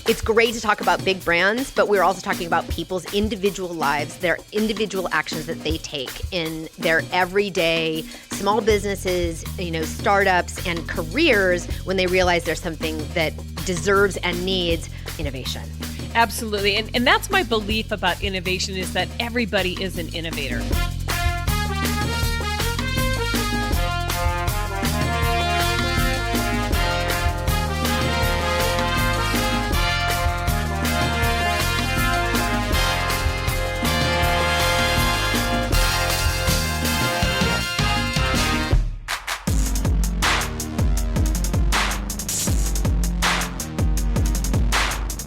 It's great to talk about big brands, but we're also talking about people's individual lives, their individual actions that they take in their everyday small businesses, startups and careers when they realize there's something that deserves and needs innovation. Absolutely. And that's my belief about innovation, is that everybody is an innovator.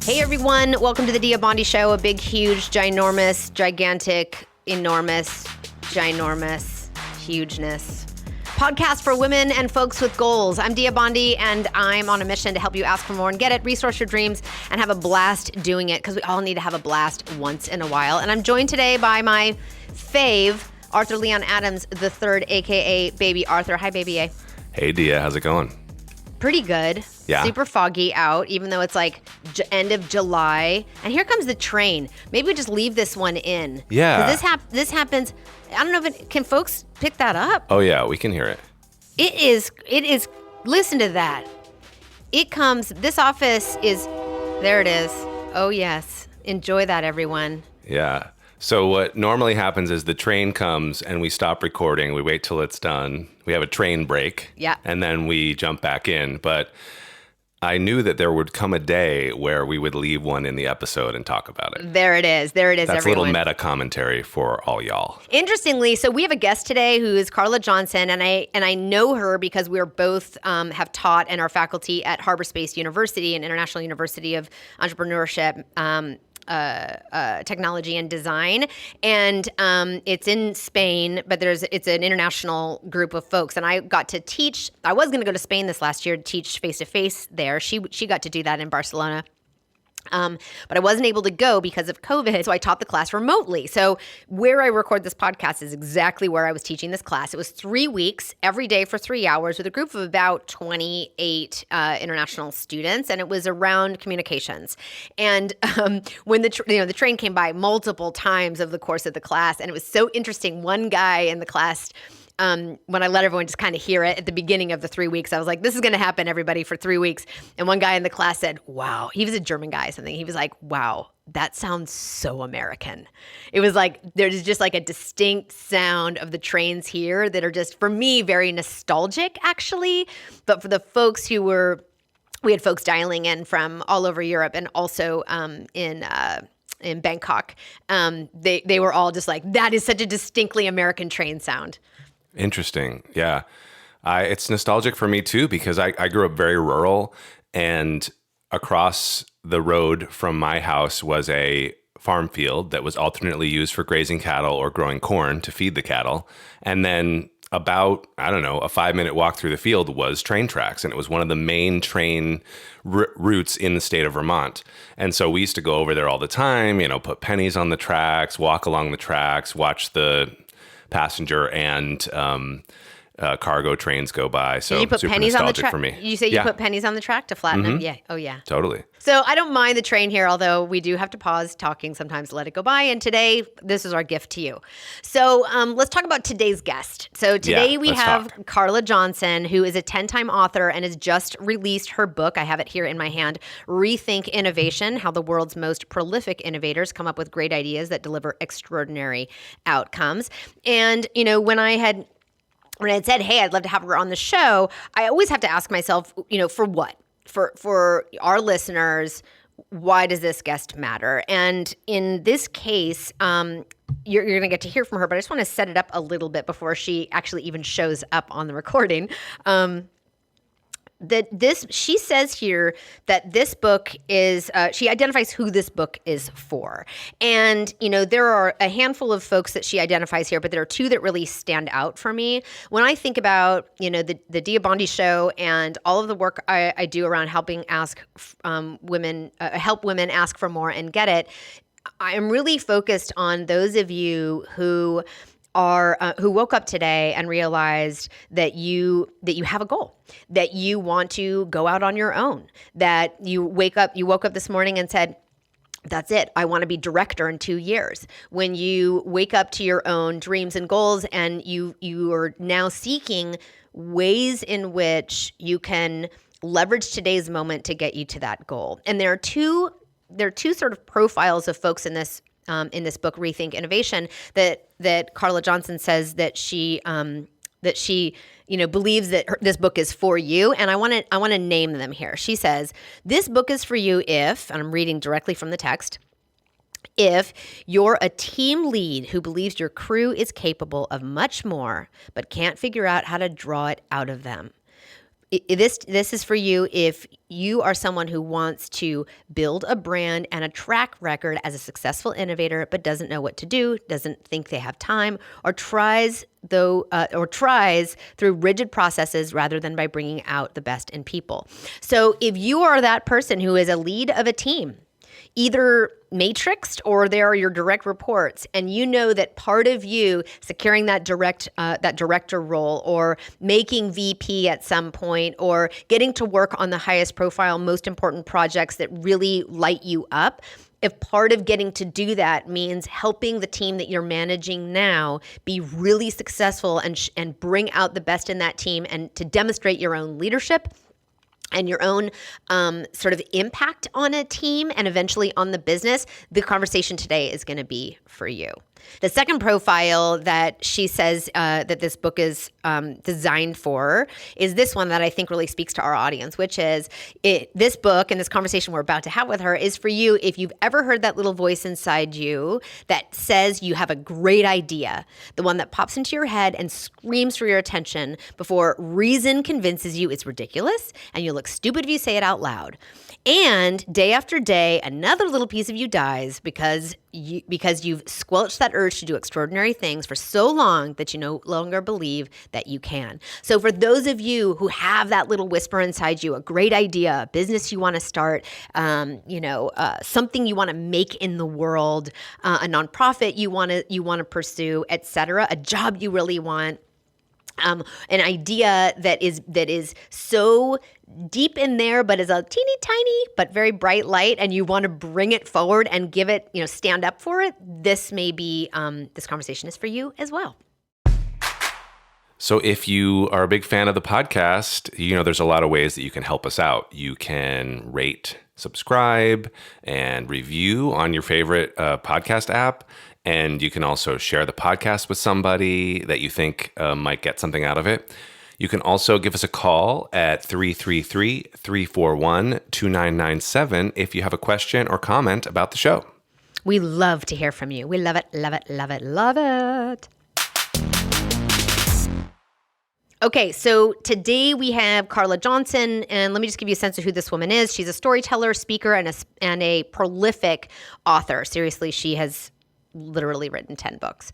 Hey everyone, welcome to the Dia Bondi Show, a big, huge, ginormous, gigantic, enormous, ginormous, hugeness podcast for women and folks with goals. I'm Dia Bondi, and I'm on a mission to help you ask for more and get it, resource your dreams, and have a blast doing it, because we all need to have a blast once in a while. And I'm joined today by my fave, Arthur Leon Adams III, aka Baby Arthur. Hi, Baby A. Hey, Dia, how's it going? Pretty good. Yeah. Super foggy out, even though it's like end of July. And here comes the train. Maybe we just leave this one in. Yeah. 'Cause this happens. I don't know if can folks pick that up? Oh, yeah, we can hear it. It is, listen to that. It comes, this office is, there it is. Oh, yes. Enjoy that, everyone. Yeah. So what normally happens is the train comes and we stop recording. We wait till it's done. We have a train break. Yeah. And then we jump back in. But I knew that there would come a day where we would leave one in the episode and talk about it. There it is. There it is, That's everyone. a little meta commentary for all y'all. Interestingly, so we have a guest today who is Carla Johnson, and I know her because we're both have taught and are faculty at Harbor Space University, an international university of entrepreneurship, technology and design, and it's in Spain, but it's an international group of folks. And I got to teach. I was going to go to Spain this last year to teach face-to-face there. She got to do that in Barcelona. But I wasn't able to go because of COVID, so I taught the class remotely. So where I record this podcast is exactly where I was teaching this class. It was 3 weeks, every day for 3 hours, with a group of about 28 international students, and it was around communications. And when the train came by multiple times over the course of the class, and it was so interesting. One guy in the class, when I let everyone just kind of hear it at the beginning of the 3 weeks, I was like, this is going to happen, everybody, for 3 weeks. And one guy in the class said, wow, he was a German guy or something. He was like, wow, that sounds so American. It was like, there's just like a distinct sound of the trains here that are just, for me, very nostalgic, actually. But for the folks we had folks dialing in from all over Europe and also in Bangkok. They were all just like, that is such a distinctly American train sound. Interesting. Yeah. It's nostalgic for me too, because I grew up very rural, and across the road from my house was a farm field that was alternately used for grazing cattle or growing corn to feed the cattle. And then about, a 5-minute walk through the field was train tracks. And it was one of the main train routes in the state of Vermont. And so we used to go over there all the time, put pennies on the tracks, walk along the tracks, watch the passenger and cargo trains go by. So you put super pennies on the nostalgic track for me. You say you put pennies on the track to flatten them? Yeah. Oh, yeah. Totally. So I don't mind the train here, although we do have to pause talking sometimes to let it go by. And today, this is our gift to you. So let's talk about today's guest. So today we have Carla Johnson, who is a 10-time author and has just released her book. I have it here in my hand, Rethink Innovation: How the World's Most Prolific Innovators Come Up with Great Ideas That Deliver Extraordinary Outcomes. And, when I had said, hey, I'd love to have her on the show, I always have to ask myself, for what? For our listeners, why does this guest matter? And in this case, you're going to get to hear from her, but I just want to set it up a little bit before she actually even shows up on the recording. She says here that this book is, she identifies who this book is for. And, there are a handful of folks that she identifies here, but there are two that really stand out for me. When I think about, the Dia Bondi show and all of the work I do around helping help women ask for more and get it, I am really focused on those of you who who woke up today and realized that you have a goal, that you want to go out on your own, that you woke up this morning and said, that's it. I want to be director in 2 years. When you wake up to your own dreams and goals, and you are now seeking ways in which you can leverage today's moment to get you to that goal. And there are two sort of profiles of folks in this book, Rethink Innovation, that Carla Johnson says that she believes that this book is for you. And I want to name them here. She says, this book is for you if, and I'm reading directly from the text, if you're a team lead who believes your crew is capable of much more, but can't figure out how to draw it out of them. This is for you if you are someone who wants to build a brand and a track record as a successful innovator, but doesn't know what to do, doesn't think they have time, or tries through rigid processes rather than by bringing out the best in people. So if you are that person who is a lead of a team, either matrixed or they are your direct reports, and you know that part of you securing that director role, or making VP at some point, or getting to work on the highest profile, most important projects that really light you up, if part of getting to do that means helping the team that you're managing now be really successful and bring out the best in that team, and to demonstrate your own leadership and your own sort of impact on a team and eventually on the business, the conversation today is going to be for you. The second profile that she says that this book is designed for is this one that I think really speaks to our audience, which is this book and this conversation we're about to have with her is for you if you've ever heard that little voice inside you that says you have a great idea, the one that pops into your head and screams for your attention before reason convinces you it's ridiculous and you look stupid if you say it out loud. And day after day, another little piece of you dies because you've squelched that urge to do extraordinary things for so long that you no longer believe that you can. So for those of you who have that little whisper inside you, a great idea, a business you want to start, something you want to make in the world, a nonprofit you want to pursue, etc., a job you really want, an idea that is so deep in there, but is a teeny tiny, but very bright light, and you want to bring it forward and give it, stand up for it. This may be, this conversation is for you as well. So if you are a big fan of the podcast, there's a lot of ways that you can help us out. You can rate, subscribe, and review on your favorite podcast app. And you can also share the podcast with somebody that you think might get something out of it. You can also give us a call at 333-341-2997 if you have a question or comment about the show. We love to hear from you. We love it, love it, love it, love it. Okay, so today we have Carla Johnson, and let me just give you a sense of who this woman is. She's a storyteller, speaker, and a prolific author. Seriously, she has literally written 10 books.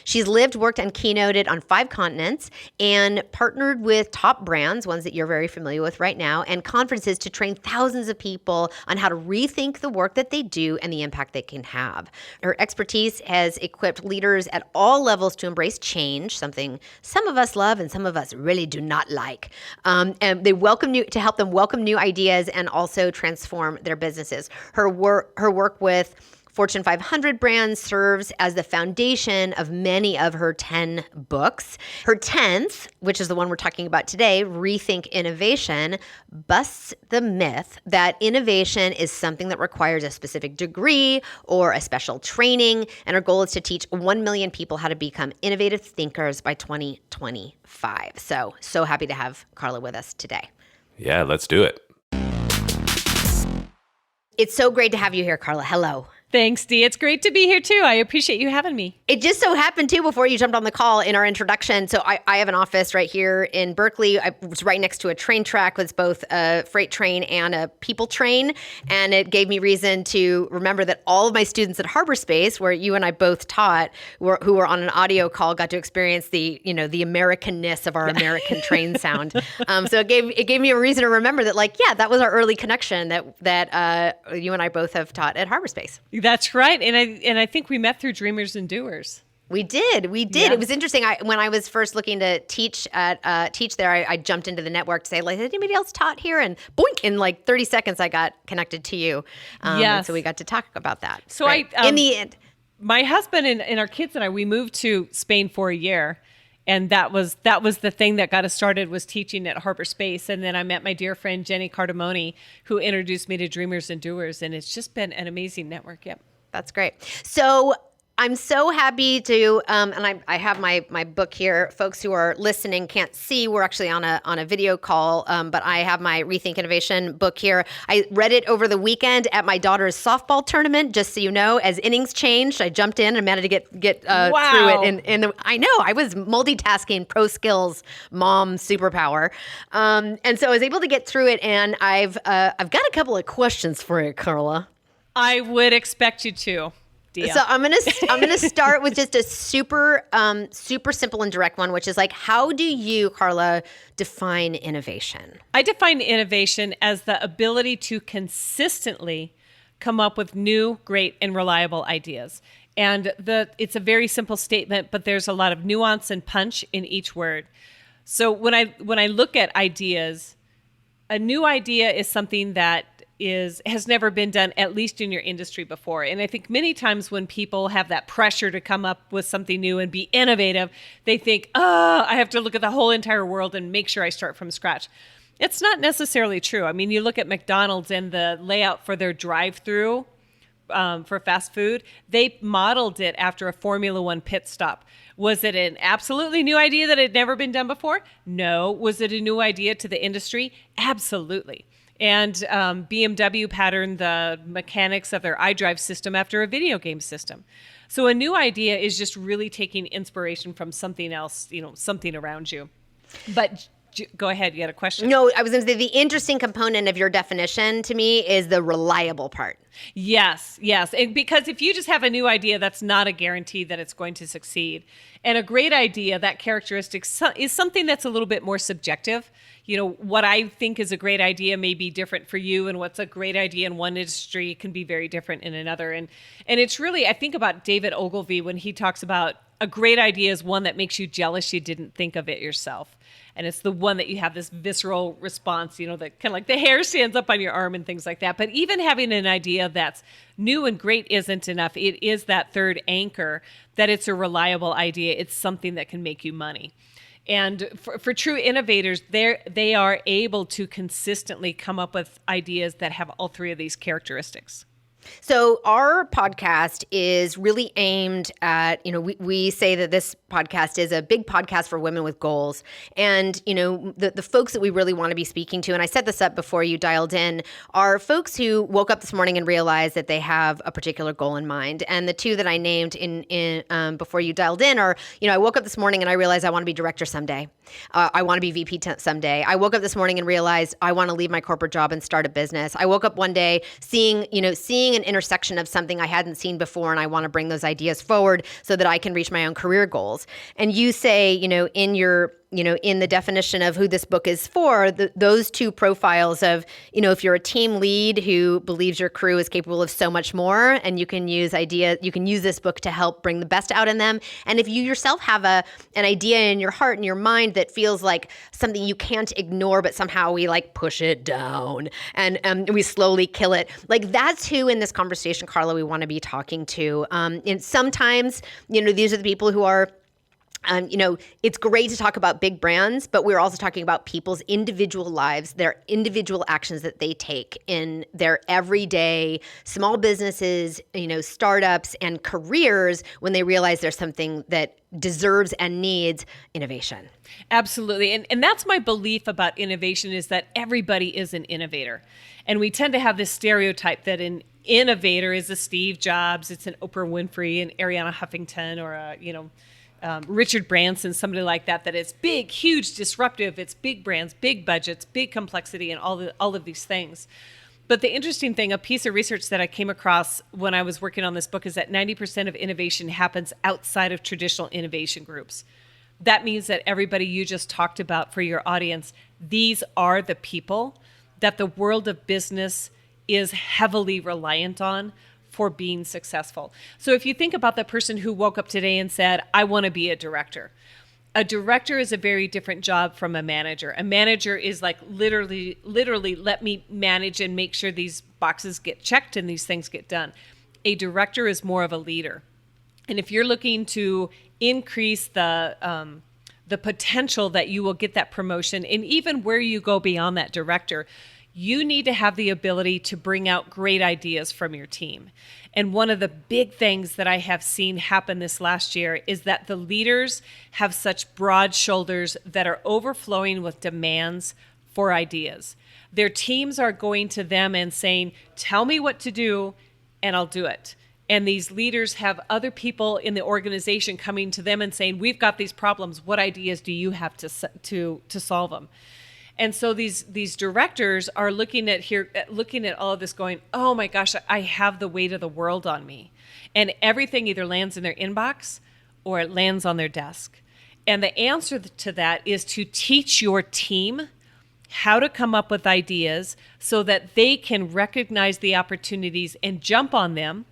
She's lived, worked, and keynoted on 5 continents and partnered with top brands, ones that you're very familiar with right now, and conferences to train thousands of people on how to rethink the work that they do and the impact they can have. Her expertise has equipped leaders at all levels to embrace change, something some of us love and some of us really do not like. And they to help them welcome new ideas and also transform their businesses. Her work with Fortune 500 brands serves as the foundation of many of her 10 books. Her 10th, which is the one we're talking about today, Rethink Innovation, busts the myth that innovation is something that requires a specific degree or a special training. And her goal is to teach 1 million people how to become innovative thinkers by 2025. So happy to have Carla with us today. Yeah, let's do it. It's so great to have you here, Carla. Hello. Thanks, Dee. It's great to be here, too. I appreciate you having me. It just so happened, too, before you jumped on the call in our introduction. So I have an office right here in Berkeley. It's right next to a train track with both a freight train and a people train. And it gave me reason to remember that all of my students at Harbor Space, where you and I both taught, who were on an audio call, got to experience the Americanness of our American train sound. So it gave me a reason to remember that, that was our early connection that you and I both have taught at Harbor Space. That's right. And I think we met through Dreamers and Doers. We did. Yeah. It was interesting. When I was first looking to teach there, I jumped into the network to say, like, has anybody else taught here? And boink, in like 30 seconds, I got connected to you. And Yes. so we got to talk about that. So Great. In the end, my husband and our kids and I, we moved to Spain for a year. And that was the thing that got us started, was teaching at Harbor Space. And then I met my dear friend, Jenny Cardamone, who introduced me to Dreamers and Doers. And it's just been an amazing network. Yep. that's great. So I'm so happy to, and I have my book here. Folks who are listening can't see. We're actually on a video call, but I have my Rethink Innovation book here. I read it over the weekend at my daughter's softball tournament. Just so you know, as innings changed, I jumped in and managed to get Wow. through it. I know I was multitasking, pro skills, mom superpower, and so I was able to get through it. And I've got a couple of questions for you, Carla. I would expect you to. Dia. So I'm gonna start with just a super simple and direct one, which is like, how do you, Carla, define innovation? I define innovation as the ability to consistently come up with new, great, and reliable ideas. And it's a very simple statement, but there's a lot of nuance and punch in each word. So when I look at ideas, a new idea is something that has never been done, at least in your industry before. And I think many times when people have that pressure to come up with something new and be innovative, they think, I have to look at the whole entire world and make sure I start from scratch. It's not necessarily true. I mean, you look at McDonald's and the layout for their drive-through for fast food, they modeled it after a Formula One pit stop. Was it an absolutely new idea that had never been done before? No. Was it a new idea to the industry? Absolutely. And BMW patterned the mechanics of their iDrive system after a video game system. So a new idea is just really taking inspiration from something else, something around you. But go ahead, you had a question? No, I was going to say the interesting component of your definition to me is the reliable part. Yes. And because if you just have a new idea, that's not a guarantee that it's going to succeed. And a great idea, that characteristic is something that's a little bit more subjective. What I think is a great idea may be different for you, and what's a great idea in one industry can be very different in another. And it's really, I think about David Ogilvy when he talks about a great idea is one that makes you jealous you didn't think of it yourself. And it's the one that you have this visceral response, that kind of like the hair stands up on your arm and things like that. But even having an idea that's new and great isn't enough. It is that third anchor, that it's a reliable idea. It's something that can make you money. And for true innovators, they are able to consistently come up with ideas that have all three of these characteristics. So our podcast is really aimed at, we say that this podcast is a big podcast for women with goals. And, the folks that we really want to be speaking to, and I set this up before you dialed in, are folks who woke up this morning and realized that they have a particular goal in mind. And the two that I named in before you dialed in are, I woke up this morning and I realized I want to be director someday. I want to be VP someday. I woke up this morning and realized I want to leave my corporate job and start a business. I woke up one day seeing an intersection of something I hadn't seen before, and I want to bring those ideas forward so that I can reach my own career goals. And you say, in your in the definition of who this book is for, those two profiles of, if you're a team lead who believes your crew is capable of so much more, and you can use this book to help bring the best out in them. And if you yourself have an idea in your heart and your mind that feels like something you can't ignore, but somehow we like push it down and we slowly kill it. Like, that's who in this conversation, Carla, we want to be talking to. And sometimes, these are the people who are, it's great to talk about big brands, but we're also talking about people's individual lives, their individual actions that they take in their everyday small businesses, startups and careers when they realize there's something that deserves and needs innovation. Absolutely. And that's my belief about innovation, is that everybody is an innovator. And we tend to have this stereotype that an innovator is a Steve Jobs, it's an Oprah Winfrey, an Arianna Huffington, or a, Richard Branson, somebody like that it's big, huge, disruptive. It's big brands, big budgets, big complexity, and all of these things. But the interesting thing, a piece of research that I came across when I was working on this book, is that 90% of innovation happens outside of traditional innovation groups. That means that everybody you just talked about for your audience, these are the people that the world of business is heavily reliant on for being successful. So if you think about the person who woke up today and said, I want to be a director. A director is a very different job from a manager. A manager is like literally let me manage and make sure these boxes get checked and these things get done. A director is more of a leader. And if you're looking to increase the potential that you will get that promotion, and even where you go beyond that director, you need to have the ability to bring out great ideas from your team. And one of the big things that I have seen happen this last year is that the leaders have such broad shoulders that are overflowing with demands for ideas. Their teams are going to them and saying, tell me what to do, and I'll do it. And these leaders have other people in the organization coming to them and saying, we've got these problems. What ideas do you have to solve them? And so these directors are looking at all of this going, oh my gosh, I have the weight of the world on me. And everything either lands in their inbox or it lands on their desk. And the answer to that is to teach your team how to come up with ideas so that they can recognize the opportunities and jump on them,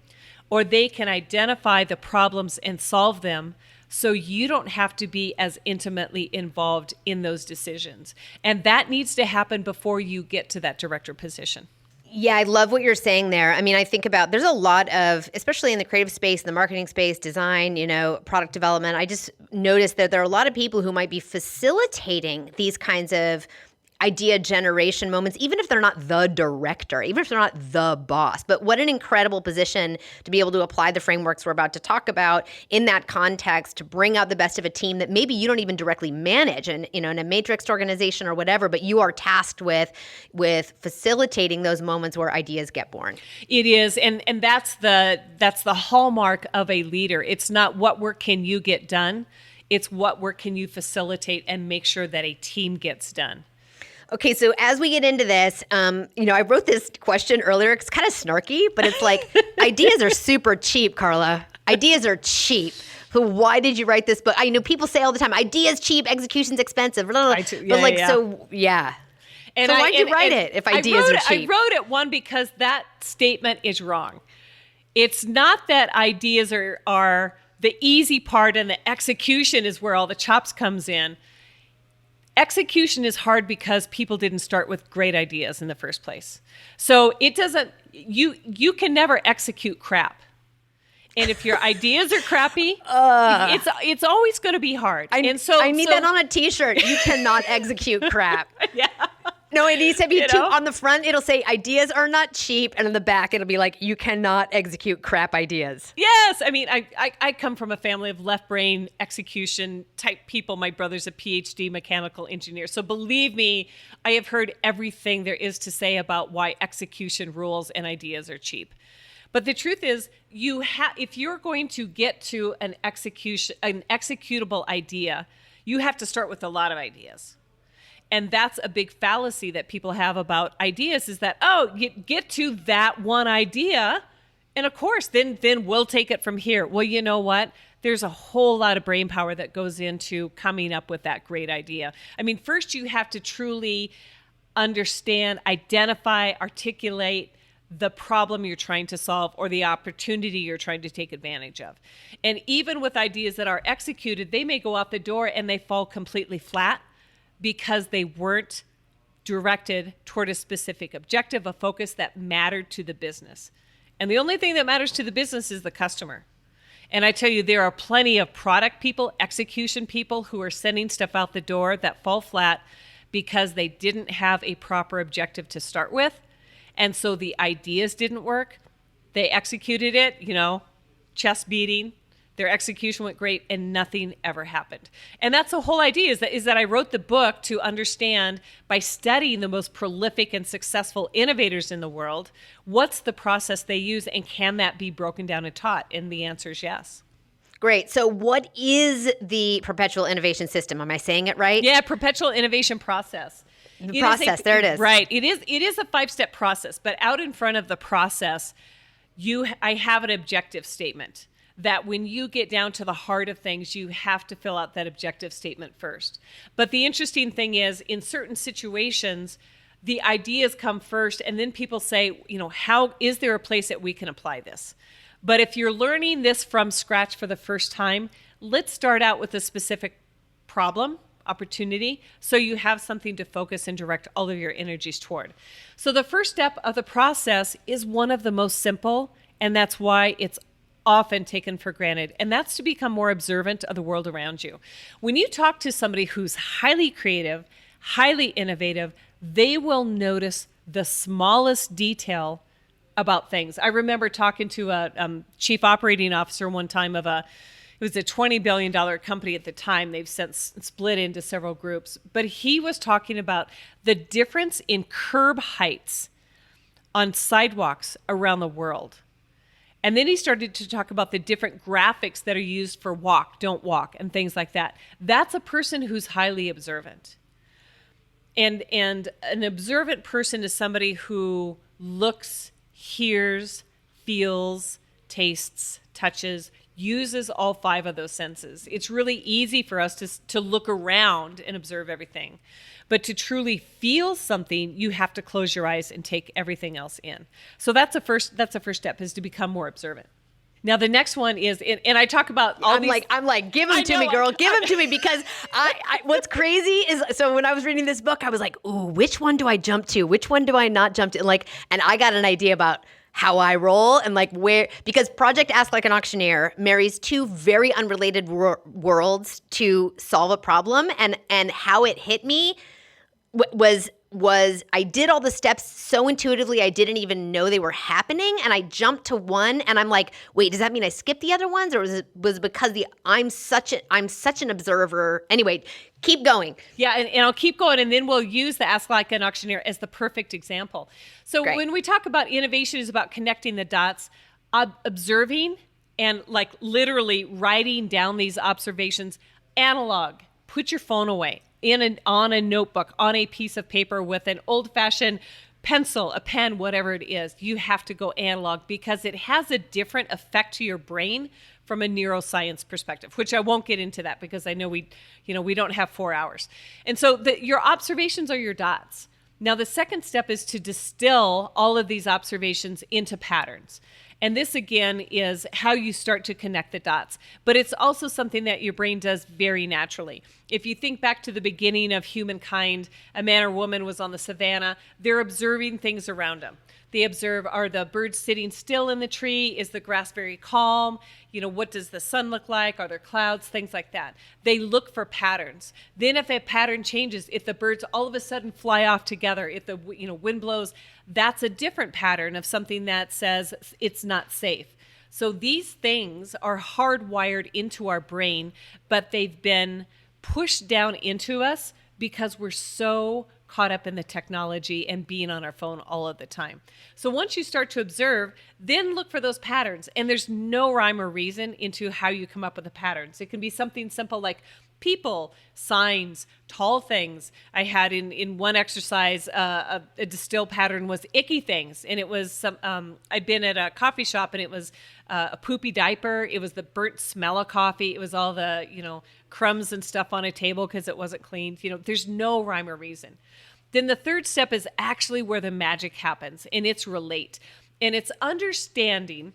or they can identify the problems and solve them, so you don't have to be as intimately involved in those decisions. And that needs to happen before you get to that director position. Yeah, I love what you're saying there. I mean, I think about, there's a lot of, especially in the creative space, the marketing space, design, product development. I just noticed that there are a lot of people who might be facilitating these kinds of idea generation moments, even if they're not the director, even if they're not the boss. But what an incredible position to be able to apply the frameworks we're about to talk about in that context to bring out the best of a team that maybe you don't even directly manage and in a matrixed organization or whatever, but you are tasked with facilitating those moments where ideas get born. It is, and that's the hallmark of a leader. It's not what work can you get done, it's what work can you facilitate and make sure that a team gets done. Okay, so as we get into this, I wrote this question earlier. It's kind of snarky, but it's like, ideas are super cheap, Carla. Ideas are cheap. So why did you write this book? I know people say all the time, ideas cheap, execution's expensive. Blah, blah, blah. And so why'd you write it if ideas are cheap? I wrote it, one, because that statement is wrong. It's not that ideas are the easy part and the execution is where all the chops comes in. Execution is hard because people didn't start with great ideas in the first place. So it doesn't, you can never execute crap. And if your ideas are crappy, it's always going to be hard. I need that on a t-shirt. You cannot execute crap. Yeah. No, it needs to be on the front. It'll say ideas are not cheap. And on the back, it'll be like, you cannot execute crap ideas. Yes. I mean, I come from a family of left brain execution type people. My brother's a PhD mechanical engineer. So believe me, I have heard everything there is to say about why execution rules and ideas are cheap. But the truth is, if you're going to get to an executable idea, you have to start with a lot of ideas. And that's a big fallacy that people have about ideas, is that, you get to that one idea, and of course, then we'll take it from here. Well, you know what? There's a whole lot of brain power that goes into coming up with that great idea. I mean, first you have to truly understand, identify, articulate the problem you're trying to solve or the opportunity you're trying to take advantage of. And even with ideas that are executed, they may go out the door and they fall completely flat, because they weren't directed toward a specific objective, a focus that mattered to the business. And the only thing that matters to the business is the customer. And I tell you, there are plenty of product people, execution people who are sending stuff out the door that fall flat because they didn't have a proper objective to start with. And so the ideas didn't work. They executed it, chest beating. Their execution went great and nothing ever happened. And that's the whole idea, is that I wrote the book to understand, by studying the most prolific and successful innovators in the world, what's the process they use and can that be broken down and taught? And the answer is yes. Great. So what is the Perpetual Innovation System? Am I saying it right? Yeah, Perpetual Innovation Process. There it is. Right. It is a 5-step process, but out in front of the process, I have an objective statement. That when you get down to the heart of things, you have to fill out that objective statement first. But the interesting thing is, in certain situations, the ideas come first, and then people say, how is there a place that we can apply this? But if you're learning this from scratch for the first time, let's start out with a specific problem, opportunity, so you have something to focus and direct all of your energies toward. So the first step of the process is one of the most simple, and that's why it's often taken for granted, and that's to become more observant of the world around you. When you talk to somebody who's highly creative, highly innovative, they will notice the smallest detail about things. I remember talking to a chief operating officer one time it was a $20 billion company at the time. They've since split into several groups. But he was talking about the difference in curb heights on sidewalks around the world. And then he started to talk about the different graphics that are used for walk, don't walk, and things like that. That's a person who's highly observant. And an observant person is somebody who looks, hears, feels, tastes, touches, uses all 5 of those senses. It's really easy for us to look around and observe everything. But to truly feel something, you have to close your eyes and take everything else in. So that's a first step, is to become more observant. Now the next one is, and I talk about all these. I'm like, give them to me, girl. Give them to me, because I what's crazy is, so when I was reading this book, I was like, ooh, which one do I jump to? Which one do I not jump to? And I got an idea about how I roll and where, because Project Ask Like an Auctioneer marries 2 very unrelated worlds to solve a problem, and how it hit me was I did all the steps so intuitively I didn't even know they were happening, and I jumped to one, and I'm like, wait, does that mean I skipped the other ones, or was it because I'm such an observer? Anyway, keep going. Yeah, and I'll keep going, and then we'll use the Ask Like an Auctioneer as the perfect example. So Great. When we talk about innovation, is about connecting the dots, observing, and literally writing down these observations. Analog, put your phone away. On a notebook, on a piece of paper with an old-fashioned pencil, a pen, whatever it is. You have to go analog, because it has a different effect to your brain from a neuroscience perspective, which I won't get into that because I know we don't have 4 hours. And so your observations are your dots. Now the second step is to distill all of these observations into patterns. And this, again, is how you start to connect the dots. But it's also something that your brain does very naturally. If you think back to the beginning of humankind, a man or woman was on the savannah. They're observing things around them. They observe, are the birds sitting still in the tree? Is the grass very calm? What does the sun look like? Are there clouds? Things like that. They look for patterns. Then if a pattern changes, if the birds all of a sudden fly off together, if the wind blows, that's a different pattern of something that says it's not safe. So these things are hardwired into our brain, but they've been pushed down into us because we're so caught up in the technology and being on our phone all of the time. So once you start to observe, then look for those patterns. And there's no rhyme or reason into how you come up with the patterns. It can be something simple like people, signs, tall things. I had in one exercise, a distill pattern was icky things. And it was I'd been at a coffee shop, and it was a poopy diaper. It was the burnt smell of coffee. It was all the, crumbs and stuff on a table because it wasn't cleaned. There's no rhyme or reason. Then the third step is actually where the magic happens, and it's relate. And it's understanding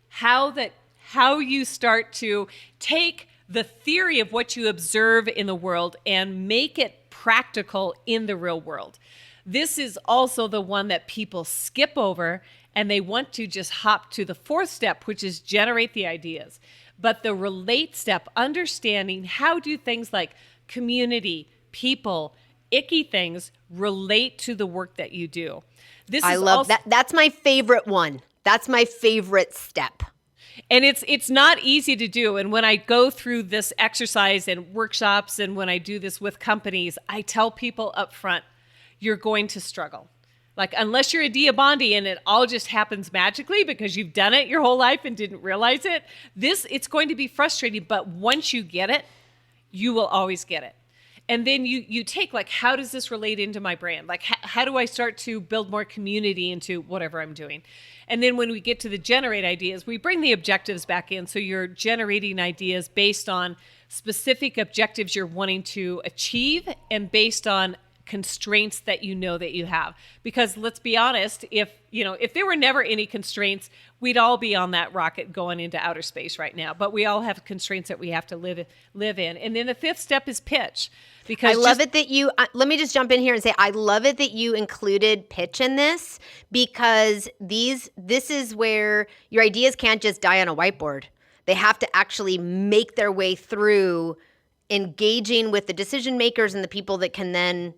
how you start to take the theory of what you observe in the world and make it practical in the real world. This is also the one that people skip over, and they want to just hop to the 4th step, which is generate the ideas. But the relate step, understanding how do things like community, people, icky things relate to the work that you do. I love that. That's my favorite one. That's my favorite step. And it's not easy to do. And when I go through this exercise and workshops, and when I do this with companies, I tell people up front, you're going to struggle. Unless you're a Diabandi and it all just happens magically because you've done it your whole life and didn't realize it, it's going to be frustrating. But once you get it, you will always get it. And then you take, how does this relate into my brand? How do I start to build more community into whatever I'm doing? And then when we get to the generate ideas, we bring the objectives back in. So you're generating ideas based on specific objectives you're wanting to achieve and based on constraints that you know that you have. Because let's be honest, if there were never any constraints, we'd all be on that rocket going into outer space right now. But we all have constraints that we have to live in. And then the fifth step is pitch. Because I love it that you, let me just jump in here and say, I love it that you included pitch in this, because this is where your ideas can't just die on a whiteboard. They have to actually make their way through engaging with the decision makers and the people that can then,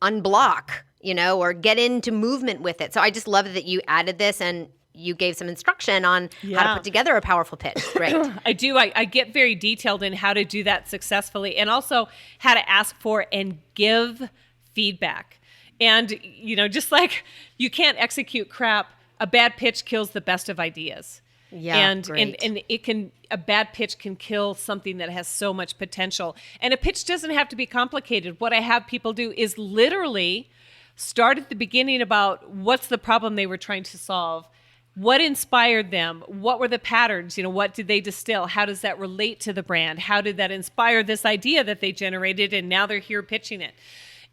unblock, or get into movement with it. So I just love that you added this and you gave some instruction on how to put together a powerful pitch. Great. I do. I get very detailed in how to do that successfully, and also how to ask for and give feedback. And, just like you can't execute crap, a bad pitch kills the best of ideas. Yeah, and great. and a bad pitch can kill something that has so much potential. And a pitch doesn't have to be complicated. What I have people do is literally start at the beginning about what's the problem they were trying to solve. What inspired them? What were the patterns? What did they distill? How does that relate to the brand? How did that inspire this idea that they generated? And now they're here pitching it.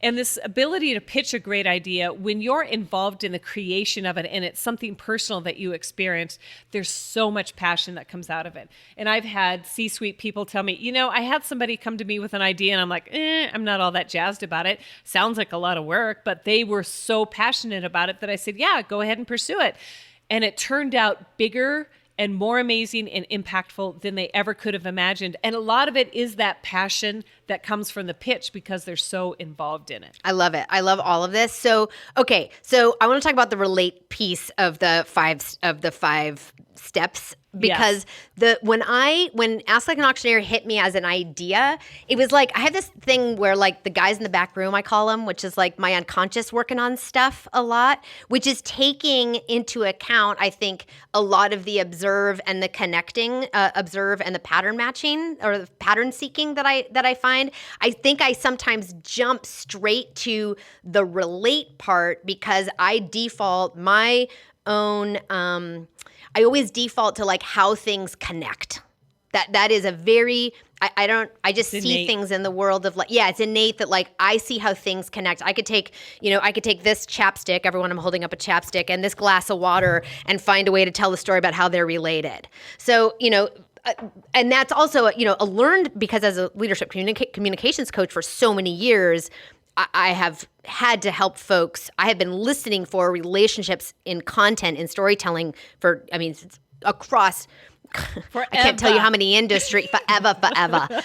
And this ability to pitch a great idea, when you're involved in the creation of it and it's something personal that you experience, there's so much passion that comes out of it. And I've had C-suite people tell me, I had somebody come to me with an idea and I'm like, I'm not all that jazzed about it. Sounds like a lot of work, but they were so passionate about it that I said, yeah, go ahead and pursue it. And it turned out bigger and more amazing and impactful than they ever could have imagined. And a lot of it is that passion that comes from the pitch because they're so involved in it. I love it. I love all of this. So I want to talk about the relate piece of the five steps, because when Ask Like an Auctioneer hit me as an idea, it was like I had this thing where, like, the guys in the back room, I call them, which is like my unconscious working on stuff a lot, which is taking into account, I think, a lot of the observe and the connecting, observe and the pattern matching or the pattern seeking that I find. I think I sometimes jump straight to the relate part because I default my own, I always default to like how things connect. That is a very, I just see things in the world of like, it's innate that like I see how things connect. I could take this chapstick, everyone, I'm holding up a chapstick, and this glass of water and find a way to tell the story about how they're related. So, and that's also, a learned, because as a leadership communications coach for so many years, I have had to help folks. I have been listening for relationships in content and storytelling across, forever. I can't tell you how many industries, forever,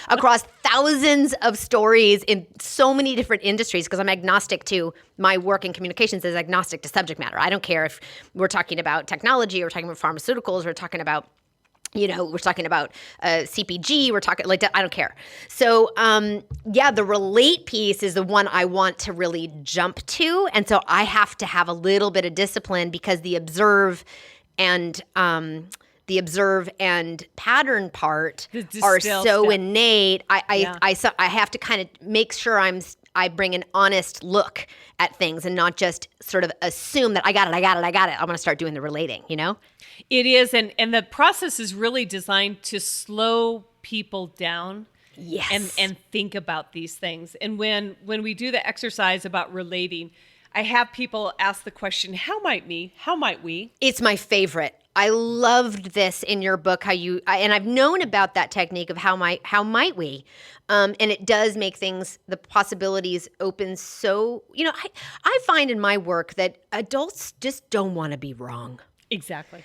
across thousands of stories in so many different industries, because I'm agnostic to my work in communications is agnostic to subject matter. I don't care if we're talking about technology, or we're talking about pharmaceuticals, or we're talking about we're talking about CPG, we're talking like that. I don't care. So, the relate piece is the one I want to really jump to. And so I have to have a little bit of discipline because the observe and pattern part are so innate. I have to kind of make sure I bring an honest look at things and not just sort of assume that I got it. I'm going to start doing the relating, It is, and the process is really designed to slow people down. Yes. And think about these things. And when we do the exercise about relating, I have people ask the question, how might we? It's my favorite. I loved this in your book, and I've known about that technique of how might we, and it does make things, the possibilities open. So, I find in my work that adults just don't want to be wrong. Exactly.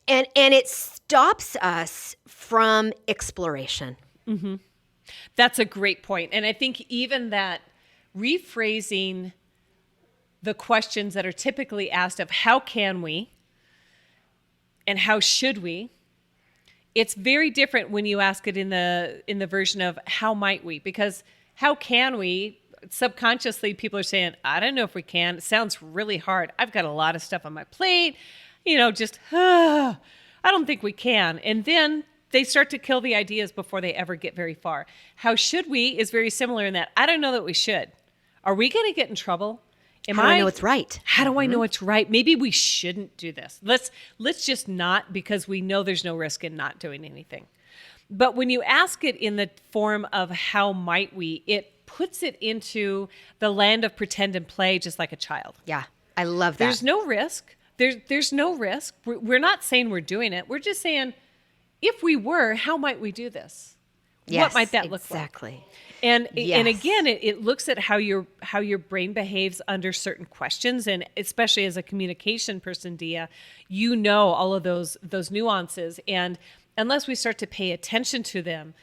And it stops us from exploration. Mm-hmm. That's a great point. And I think even that rephrasing the questions that are typically asked of how can we and how should we, it's very different when you ask it in the version of how might we, because how can we, subconsciously people are saying, I don't know if we can. It sounds really hard. I've got a lot of stuff on my plate. I don't think we can. And then they start to kill the ideas before they ever get very far. How should we is very similar in that I don't know that we should. Are we going to get in trouble? How do I know it's right? How do I know it's right? Maybe we shouldn't do this. Let's just not, because we know there's no risk in not doing anything. But when you ask it in the form of how might we, puts it into the land of pretend and play, just like a child. Yeah, I love that. There's no risk. There's no risk. We're not saying we're doing it. We're just saying, if we were, how might we do this? Yes, what might that look like? Exactly. And Yes. and again, it looks at how your brain behaves under certain questions, and especially as a communication person, Dia, you know all of those nuances, and unless we start to pay attention to them,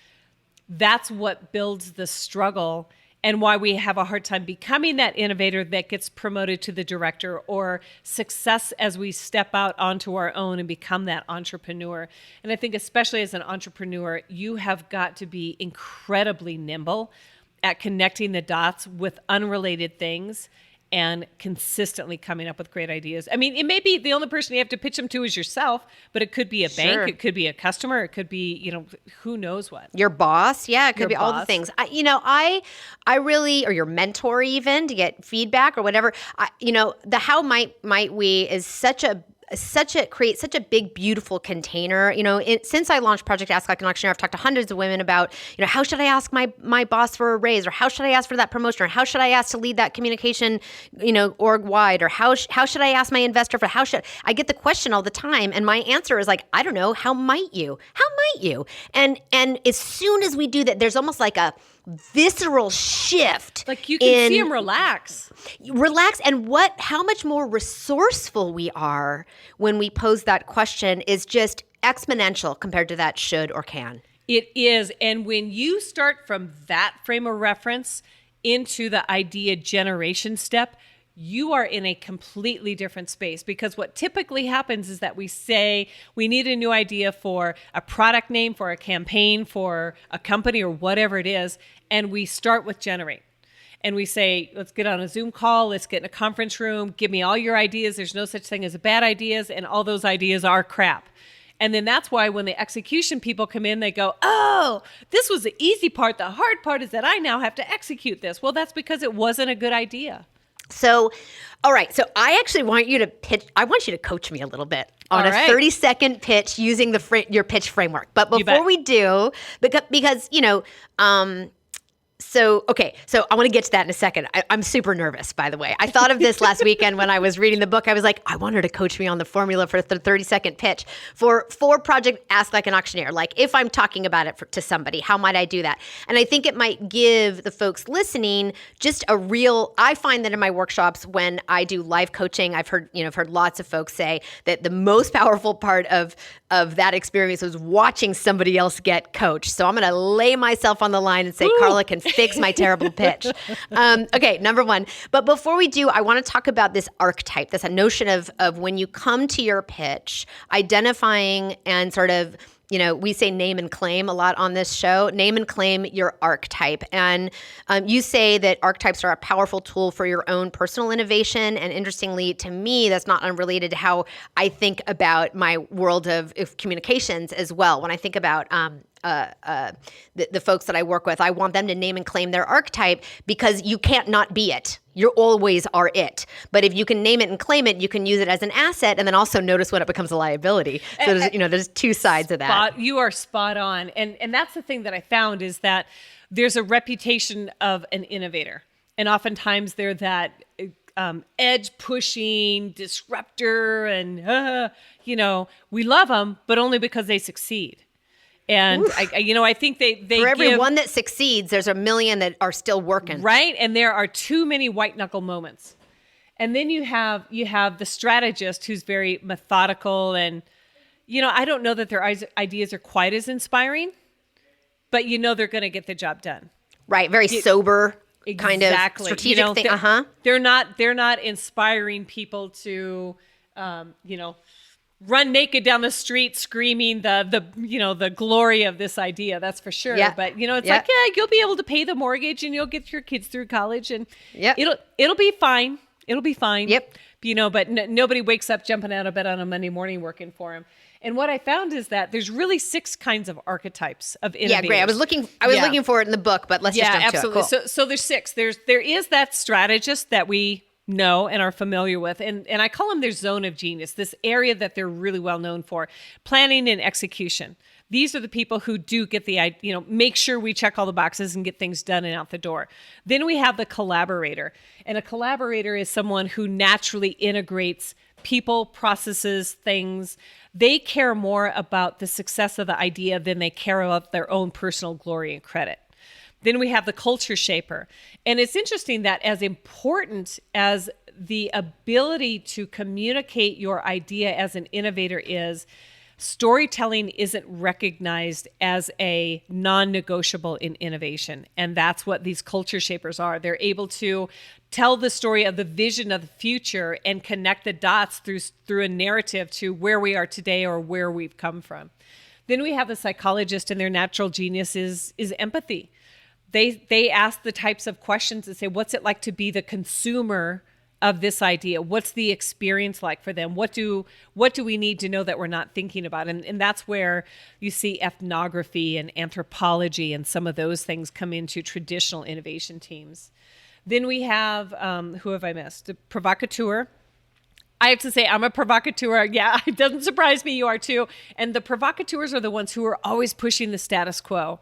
that's what builds the struggle and why we have a hard time becoming that innovator that gets promoted to the director, or success as we step out onto our own and become that entrepreneur. And I think especially as an entrepreneur, you have got to be incredibly nimble at connecting the dots with unrelated things and consistently coming up with great ideas. I mean, it may be the only person you have to pitch them to is yourself, but it could be a Sure. bank, it could be a customer, it could be, who knows what. Your boss, yeah, it could Your be all the boss. things. I really, or your mentor even, to get feedback or whatever. The how might we is creates such a big, beautiful container. Since I launched Project Ask Like an Auctioneer, I've talked to hundreds of women about, how should I ask my boss for a raise, or how should I ask for that promotion, or how should I ask to lead that communication, org wide, or how should I ask my investor for I get the question all the time, and my answer is like, I don't know. How might you? How might you? And as soon as we do that, there's almost like a visceral shift. Like you can see them relax. And how much more resourceful we are when we pose that question is just exponential compared to that should or can. It is. And when you start from that frame of reference into the idea generation step, you are in a completely different space, because what typically happens is that we say we need a new idea for a product name, for a campaign, for a company, or whatever it is. And we start with generate. And we say, let's get on a Zoom call. Let's get in a conference room. Give me all your ideas. There's no such thing as bad ideas. And all those ideas are crap. And then that's why when the execution people come in, they go, oh, this was the easy part. The hard part is that I now have to execute this. Well, that's because it wasn't a good idea. So, all right. So I actually want you to pitch. I want you to coach me a little bit on All a right. 30-second pitch using your pitch framework. But You bet. before we do, because So I want to get to that in a second. I'm super nervous, by the way. I thought of this last weekend when I was reading the book. I was like, I want her to coach me on the formula for the 30-second pitch for Project Ask Like an Auctioneer. Like, if I'm talking about it to somebody, how might I do that? And I think it might give the folks listening just I find that in my workshops when I do live coaching, I've heard lots of folks say that the most powerful part of that experience was watching somebody else get coached. So I'm going to lay myself on the line and say, Carla can fix my terrible pitch. Okay, number one. But before we do, I want to talk about this archetype, this notion of when you come to your pitch, identifying and sort of, we say name and claim a lot on this show. Name and claim your archetype. And you say that archetypes are a powerful tool for your own personal innovation. And interestingly, to me, that's not unrelated to how I think about my world of communications as well. When I think about the folks that I work with, I want them to name and claim their archetype, because you can't not be it. You always are it. But if you can name it and claim it, you can use it as an asset, and then also notice when it becomes a liability. So there's two sides of that. You are spot on. And that's the thing that I found, is that there's a reputation of an innovator. And oftentimes they're that edge pushing disruptor, and we love them, but only because they succeed. And I think they for every one that succeeds, there's a million that are still working. Right. And there are too many white knuckle moments. And then you have the strategist who's very methodical, and I don't know that their ideas are quite as inspiring, but they're going to get the job done. Right. Very sober. Kind of Exactly. strategic thing. They're not inspiring people to run naked down the street screaming the glory of this idea. That's for sure. Yeah. But it's like, you'll be able to pay the mortgage, and you'll get your kids through college, and it'll be fine. It'll be fine. Yep. But nobody wakes up jumping out of bed on a Monday morning working for them. And what I found is that there's really 6 kinds of archetypes of innovators. Yeah, great. I was looking for it in the book, but let's just jump absolutely. to it. Cool. So there's 6. There is that strategist that we know and are familiar with, and I call them their zone of genius, this area that they're really well known for, planning and execution. These are the people who do get the, make sure we check all the boxes and get things done and out the door. Then we have the collaborator. And a collaborator is someone who naturally integrates people, processes, things. They care more about the success of the idea than they care about their own personal glory and credit. Then we have the culture shaper. And it's interesting that as important as the ability to communicate your idea as an innovator is, storytelling isn't recognized as a non-negotiable in innovation. And that's what these culture shapers are. They're able to tell the story of the vision of the future and connect the dots through a narrative to where we are today or where we've come from. Then we have the psychologist, and their natural genius is empathy. They ask the types of questions that say, what's it like to be the consumer of this idea? What's the experience like for them? What do we need to know that we're not thinking about? And that's where you see ethnography and anthropology and some of those things come into traditional innovation teams. Then we have, who have I missed? The provocateur. I have to say, I'm a provocateur. Yeah, it doesn't surprise me, you are too. And the provocateurs are the ones who are always pushing the status quo.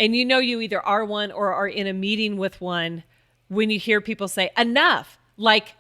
And you either are one or are in a meeting with one when you hear people say, enough. Like,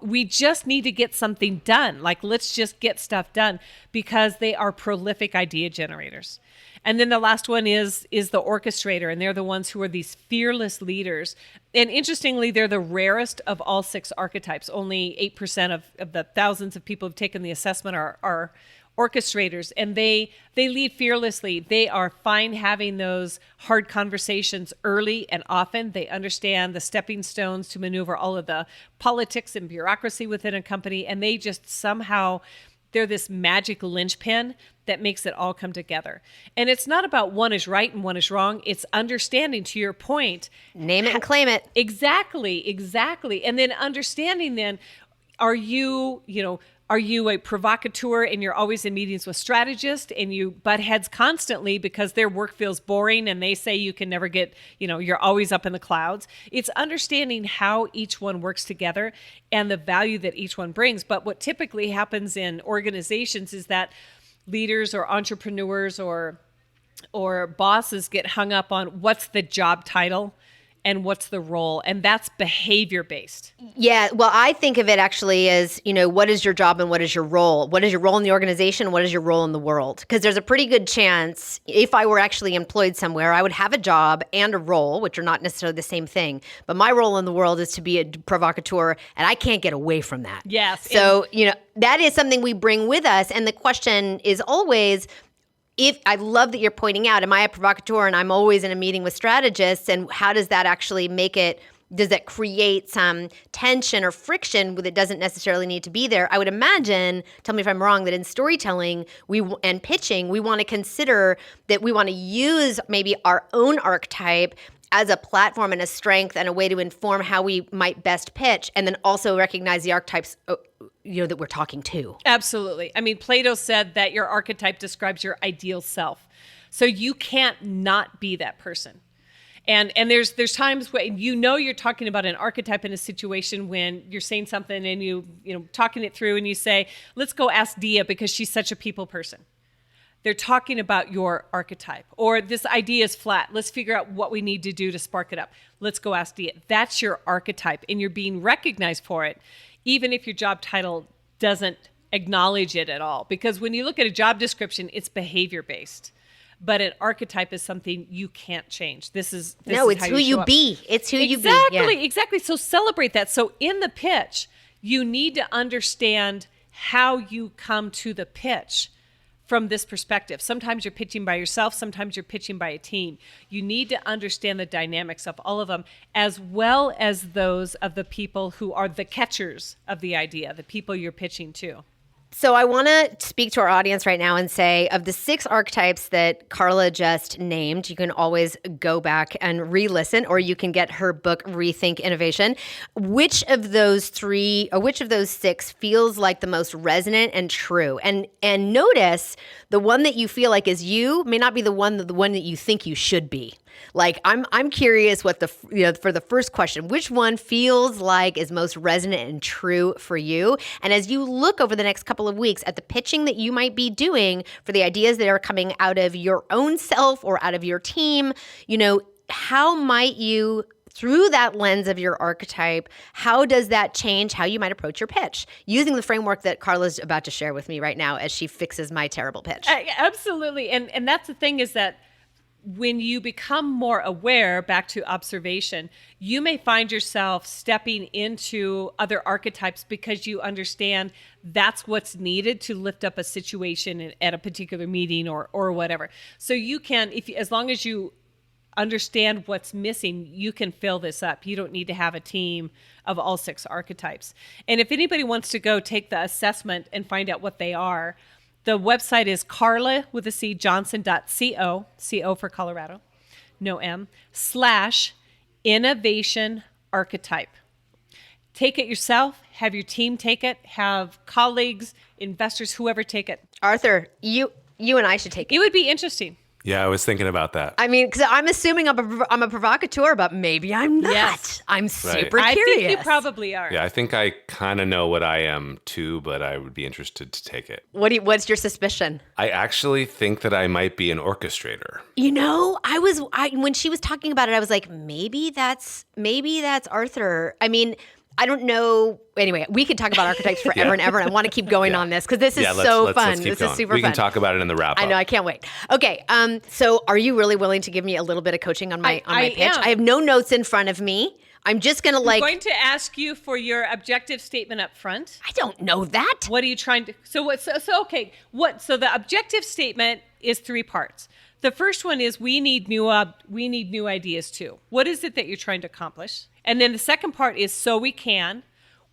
we just need to get something done. Like, let's just get stuff done, because they are prolific idea generators. And then the last one is the orchestrator, and they're the ones who are these fearless leaders. And interestingly, they're the rarest of all 6 archetypes. Only 8% of the thousands of people who've taken the assessment are orchestrators, and they lead fearlessly. They are fine having those hard conversations early and often. They understand the stepping stones to maneuver all of the politics and bureaucracy within a company, and they just somehow, they're this magic linchpin that makes it all come together. And it's not about one is right and one is wrong. It's understanding, to your point. Name it and claim it. Exactly. And then understanding then, are you a provocateur and you're always in meetings with strategists and you butt heads constantly because their work feels boring and they say you can never get, you're always up in the clouds? It's understanding how each one works together and the value that each one brings. But what typically happens in organizations is that leaders or entrepreneurs or bosses get hung up on what's the job title and what's the role, and that's behavior-based. Yeah, well, I think of it actually as, what is your job and what is your role? What is your role in the organization? What is your role in the world? Because there's a pretty good chance, if I were actually employed somewhere, I would have a job and a role, which are not necessarily the same thing. But my role in the world is to be a provocateur, and I can't get away from that. Yes. So, that is something we bring with us, and the question is always, I love that you're pointing out, am I a provocateur and I'm always in a meeting with strategists, and how does that actually does that create some tension or friction that doesn't necessarily need to be there? I would imagine, tell me if I'm wrong, that in storytelling and pitching, we want to consider that we want to use maybe our own archetype as a platform and a strength and a way to inform how we might best pitch, and then also recognize the archetypes that we're talking to. Absolutely. I mean, Plato said that your archetype describes your ideal self. So you can't not be that person. And there's times when you're talking about an archetype in a situation when you're saying something and you talking it through and you say, let's go ask Dia because she's such a people person. They're talking about your archetype. Or this idea is flat. Let's figure out what we need to do to spark it up. Let's go ask Dia. That's your archetype, and you're being recognized for it, even if your job title doesn't acknowledge it at all. Because when you look at a job description, it's behavior-based. But an archetype is something you can't change. It's who you be. It's who you be. Exactly. So celebrate that. So in the pitch, you need to understand how you come to the pitch from this perspective. Sometimes you're pitching by yourself. Sometimes you're pitching by a team. You need to understand the dynamics of all of them, as well as those of the people who are the catchers of the idea, the people you're pitching to. So I want to speak to our audience right now and say, of the 6 archetypes that Carla just named, you can always go back and re-listen, or you can get her book, Rethink Innovation. Which of those 6 feels like the most resonant and true? And notice the one that you feel like is you may not be the one that you think you should be. Like I'm curious what for the first question, which one feels like is most resonant and true for you? And as you look over the next couple of weeks at the pitching that you might be doing for the ideas that are coming out of your own self or out of your team, how might you, through that lens of your archetype, how does that change how you might approach your pitch using the framework that Carla's about to share with me right now as she fixes my terrible pitch? Absolutely. And that's the thing, is that when you become more aware, back to observation, you may find yourself stepping into other archetypes because you understand that's what's needed to lift up a situation at a particular meeting or whatever. So you can, as long as you understand what's missing, you can fill this up. You don't need to have a team of all 6 archetypes. And if anybody wants to go take the assessment and find out what they are, the website is Carla with a C, Johnson.co, CO for Colorado, no M, /innovation archetype. Take it yourself, have your team take it, have colleagues, investors, whoever take it. Arthur, you and I should take it. It would be interesting. Yeah, I was thinking about that. I mean, because I'm assuming I'm a provocateur, but maybe I'm not. Yes. I'm super I curious. think you probably are. Yeah, I think I kind of know what I am too, but I would be interested to take it. What's your suspicion? I actually think that I might be an orchestrator. When she was talking about it, I was like, maybe that's Arthur. I mean, I don't know. Anyway, we could talk about archetypes forever and ever, and I want to keep going on this because this is so fun. Let's keep this going. is super we fun. We can talk about it in the wrap-up. I know. I can't wait. Okay. So are you really willing to give me a little bit of coaching on my pitch? am. I have no notes in front of me. I'm just going to I'm going to ask you for your objective statement up front. I don't know that. What are you trying to? So okay. So the objective statement is 3 parts. The first one is we need new ideas too. What is it that you're trying to accomplish? And then the second part is so we can.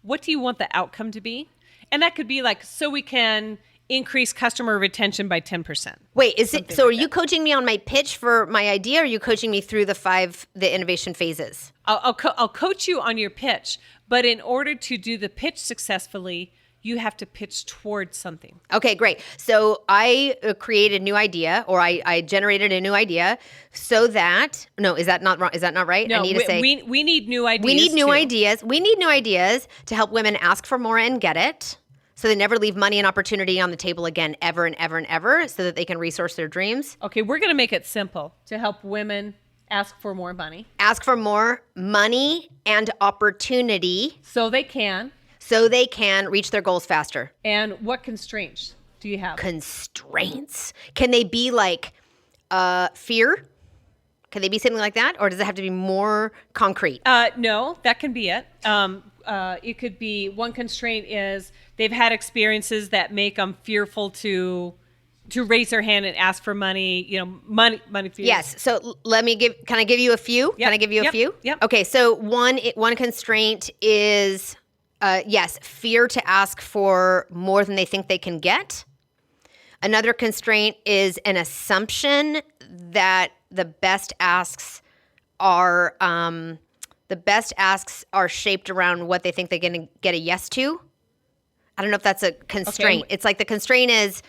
What do you want the outcome to be? And that could be like, so we can increase customer retention by 10%. Wait, are you coaching me on my pitch for my idea, or are you coaching me through the innovation phases? I'll coach you on your pitch, but in order to do the pitch successfully, you have to pitch towards something. Okay, great. So I created a new idea, or I generated a new idea so that, no, is that not wrong? Is that not right? No, I need to say we need new ideas. We need new too. ideas. We need new ideas to help women ask for more and get it, so they never leave money and opportunity on the table again, ever and ever and ever, so that they can resource their dreams. Okay, we're going to make it simple to help women ask for more money. Ask for more money and opportunity. So they can reach their goals faster. And what constraints do you have? Constraints. Can they be like fear? Can they be something like that? Or does it have to be more concrete? No, that can be it. It could be, one constraint is they've had experiences that make them fearful to raise their hand and ask for money, money fears. Yes. So can I give you a few? Yep. Can I give you a few? Yep. Okay. So one constraint is, yes, fear to ask for more than they think they can get. Another constraint is an assumption that the best asks are shaped around what they think they're going to get a yes to. I don't know if that's a constraint. Okay. It's like the constraint is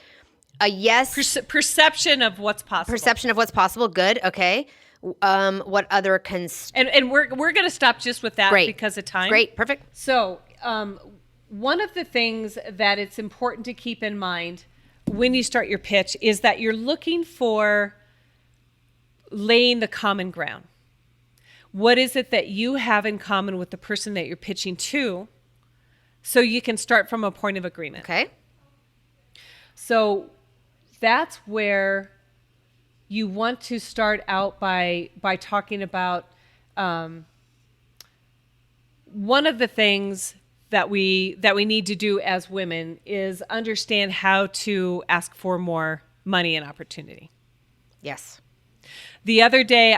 a yes. Perception of what's possible. Perception of what's possible. Good. Okay. What other constraint? And we're going to stop just with that because of time. Great. Perfect. So one of the things that it's important to keep in mind when you start your pitch is that you're looking for laying the common ground. What is it that you have in common with the person that you're pitching to, so you can start from a point of agreement? Okay. So that's where you want to start out by talking about one of the things that we need to do as women is understand how to ask for more money and opportunity. Yes. The other day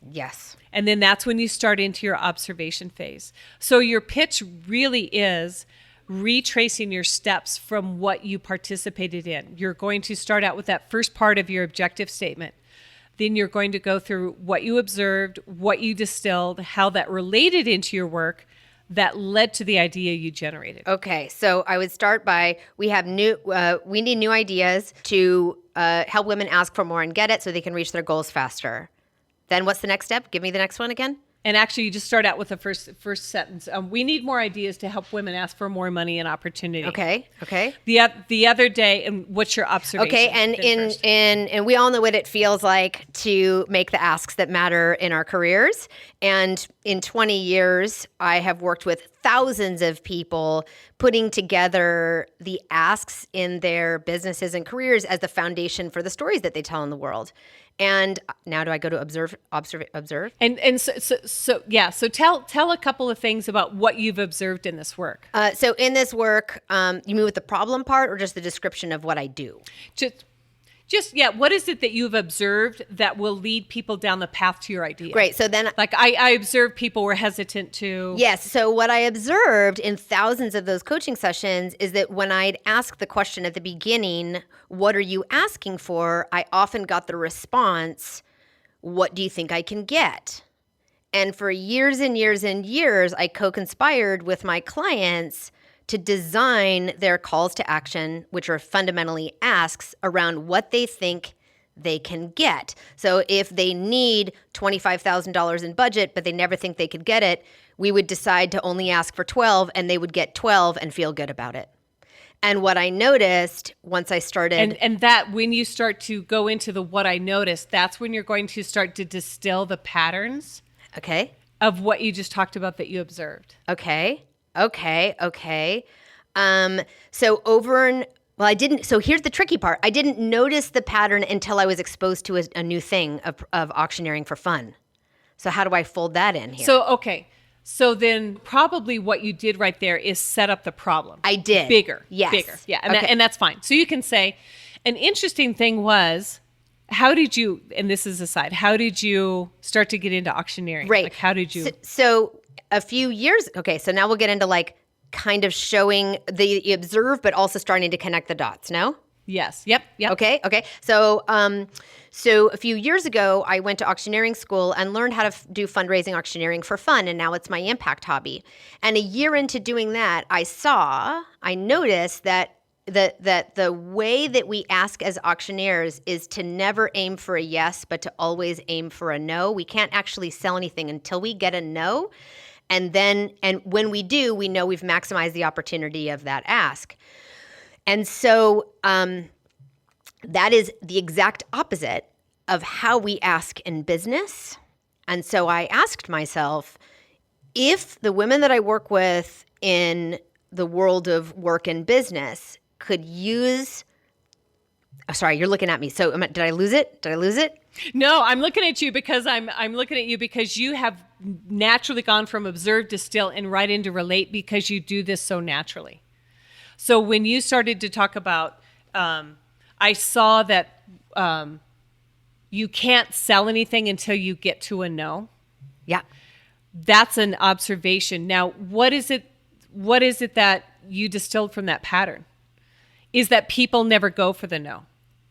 Yes. And then that's when you start into your observation phase. So your pitch really is retracing your steps from what you participated in. You're going to start out with that first part of your objective statement. Then you're going to go through what you observed, what you distilled, how that related into your work that led to the idea you generated. Okay, so I would start by we need new ideas to help women ask for more and get it so they can reach their goals faster. Then what's the next step? Give me the next one again. And actually, you just start out with the first sentence. We need more ideas to help women ask for more money and opportunity. Okay. The other day, and what's your observation? Okay, and we all know what it feels like to make the asks that matter in our careers. And in 20 years, I have worked with thousands of people putting together the asks in their businesses and careers as the foundation for the stories that they tell in the world. And now do I go to observe? And so tell a couple of things about what you've observed in this work. So in this work, you mean with the problem part or just the description of what I do? What is it that you've observed that will lead people down the path to your idea? Great. So then, like I observed people were hesitant to. Yes. So what I observed in thousands of those coaching sessions is that when I'd ask the question at the beginning, what are you asking for? I often got the response, what do you think I can get? And for years and years and years, I co-conspired with my clients to design their calls to action, which are fundamentally asks around what they think they can get. So if they need $25,000 in budget, but they never think they could get it, we would decide to only ask for 12 and they would get 12 and feel good about it. And what I noticed once I started... And that when you start to go into the what I noticed, that's when you're going to start to distill the patterns of what you just talked about that you observed. Okay. So here's the tricky part. I didn't notice the pattern until I was exposed to a new thing of auctioneering for fun. So how do I fold that in here? So then probably what you did right there is set up the problem. I did. Bigger. Yes. Yeah. And that's fine. So you can say, an interesting thing was, how did you, and this is aside, how did you start to get into auctioneering? Right. Like how did you? So a few years, so now we'll get into like kind of showing the observe, but also starting to connect the dots, no? Yes. Yep. Okay. So a few years ago, I went to auctioneering school and learned how to do fundraising auctioneering for fun, and now it's my impact hobby. And a year into doing that, I noticed that the way that we ask as auctioneers is to never aim for a yes, but to always aim for a no. We can't actually sell anything until we get a no. And when we do, we know we've maximized the opportunity of that ask. And so that is the exact opposite of how we ask in business. And so I asked myself, if the women that I work with in the world of work and business could use – sorry, you're looking at me. So did I lose it? No, I'm looking at you because I'm looking at you because you have naturally gone from observe, distill, and right into relate because you do this so naturally. So when you started to talk about, I saw that you can't sell anything until you get to a no. Yeah. That's an observation. Now, what is it that you distilled from that pattern? Is that people never go for the no.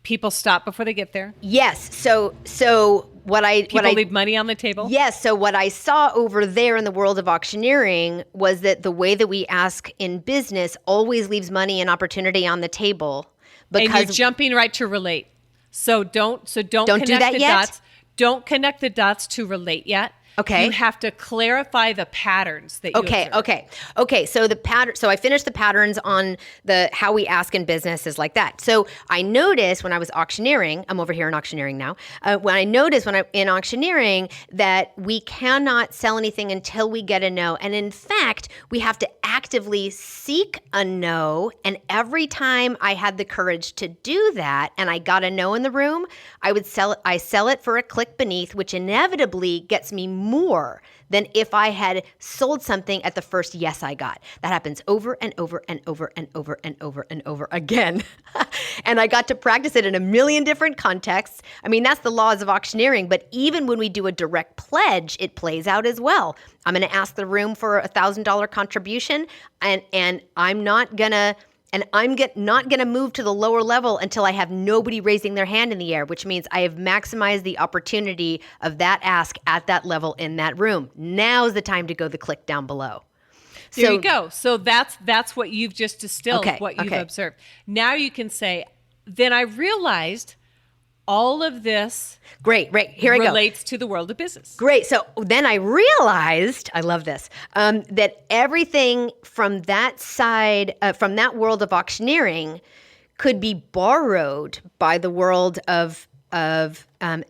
People stop before they get there? Yes. So what I leave money on the table? Yes. So what I saw over there in the world of auctioneering was that the way that we ask in business always leaves money and opportunity on the table. Because and you're jumping right to relate. So don't connect do that the yet. dots. Don't connect the dots to relate yet. Okay. You have to clarify the patterns that you observe. Okay. So the pattern. So I finished the patterns on the how we ask in business is like that. So I noticed when I was auctioneering, I'm over here in auctioneering now. When I noticed in auctioneering that we cannot sell anything until we get a no, and in fact we have to actively seek a no. And every time I had the courage to do that, and I got a no in the room, I sell it for a click beneath, which inevitably gets me more than if I had sold something at the first yes I got. That happens over and over and over and over and over and over again. And I got to practice it in a million different contexts. I mean, that's the laws of auctioneering, but even when we do a direct pledge, it plays out as well. I'm going to ask the room for a $1,000 contribution, and I'm not going to not going to move to the lower level until I have nobody raising their hand in the air, which means I have maximized the opportunity of that ask at that level in that room. Now's the time to go the click down below. There you go. So that's what you've just distilled, what you've observed. Now you can say, then I realized All of this Great. Here I go. relates to the world of business. Great. So then I realized, I love this, that everything from that side, from that world of auctioneering, could be borrowed by the world of